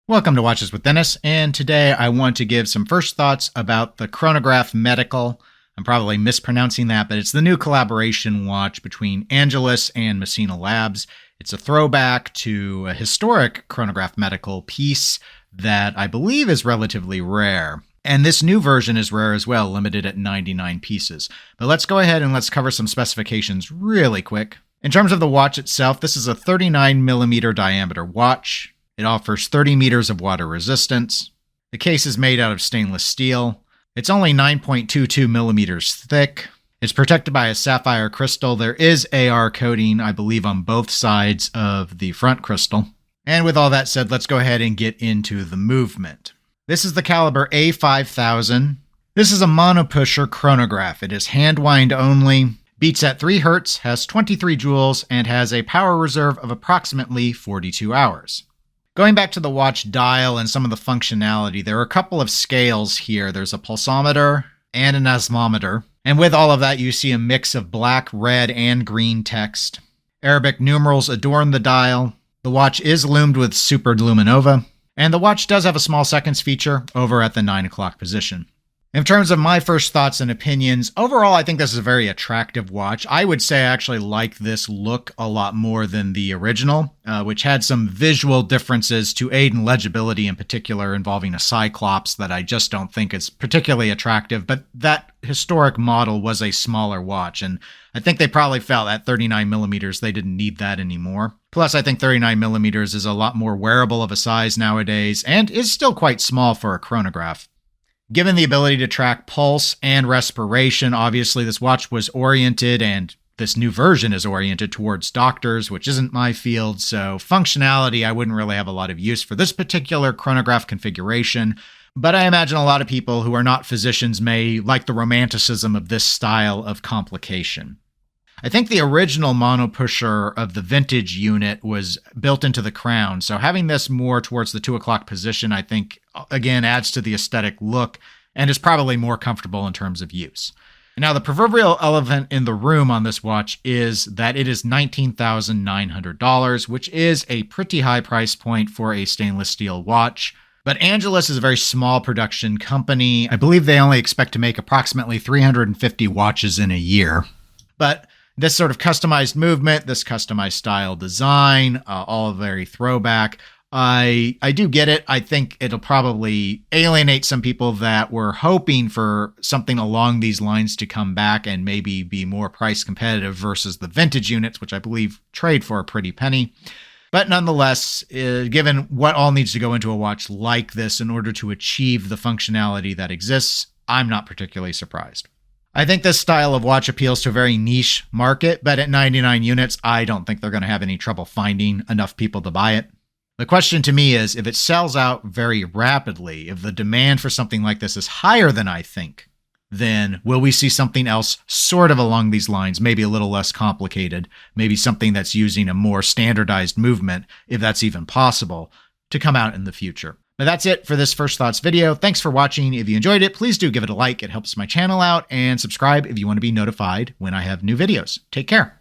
Welcome to Watches with Dennis, and today I want to give some first thoughts about the Chronographe Medical. I'm probably mispronouncing that, but it's the new collaboration watch between Angelus and Massena Labs. It's a throwback to a historic Chronographe Medical piece that I believe is relatively rare. And this new version is rare as well, limited at 99 pieces. But let's go ahead and let's cover some specifications really quick. In terms of the watch itself, this is a 39mm diameter watch. It offers 30 meters of water resistance. The case is made out of stainless steel. It's only 9.22 millimeters thick. It's protected by a sapphire crystal. There is AR coating, I believe, on both sides of the front crystal. And with all that said, let's go ahead and get into the movement. This is the caliber A5000. This is a monopusher chronograph. It is hand wind only, beats at 3 Hz, has 23 joules, and has a power reserve of approximately 42 hours. Going back to the watch dial and some of the functionality, there are a couple of scales here. There's a pulsometer and an osmometer. And with all of that, you see a mix of black, red, and green text. Arabic numerals adorn the dial. The watch is loomed with superluminova. And the watch does have a small seconds feature over at the 9 o'clock position. In terms of my first thoughts and opinions, overall, I think this is a very attractive watch. I would say I actually like this look a lot more than the original, which had some visual differences to aid in legibility, in particular involving a cyclops that I just don't think is particularly attractive. But that historic model was a smaller watch, and I think they probably felt at 39 millimeters they didn't need that anymore. Plus, I think 39 millimeters is a lot more wearable of a size nowadays, and is still quite small for a chronograph. Given the ability to track pulse and respiration, obviously this watch was oriented, and this new version is oriented towards doctors, which isn't my field, so functionality I wouldn't really have a lot of use for this particular chronograph configuration, but I imagine a lot of people who are not physicians may like the romanticism of this style of complication. I think the original monopusher of the vintage unit was built into the crown, so having this more towards the 2 o'clock position, I think, again, adds to the aesthetic look and is probably more comfortable in terms of use. Now, the proverbial elephant in the room on this watch is that it is $19,900, which is a pretty high price point for a stainless steel watch. But Angelus is a very small production company. I believe they only expect to make approximately 350 watches in a year. But this sort of customized movement, this customized style design, all very throwback. I do get it. I think it'll probably alienate some people that were hoping for something along these lines to come back and maybe be more price competitive versus the vintage units, which I believe trade for a pretty penny. But nonetheless, given what all needs to go into a watch like this in order to achieve the functionality that exists, I'm not particularly surprised. I think this style of watch appeals to a very niche market, but at 99 units, I don't think they're going to have any trouble finding enough people to buy it. The question to me is, if it sells out very rapidly, if the demand for something like this is higher than I think, then will we see something else sort of along these lines, maybe a little less complicated, maybe something that's using a more standardized movement, if that's even possible, to come out in the future. But that's it for this First Thoughts video. Thanks for watching. If you enjoyed it, please do give it a like. It helps my channel out, and subscribe if you want to be notified when I have new videos. Take care.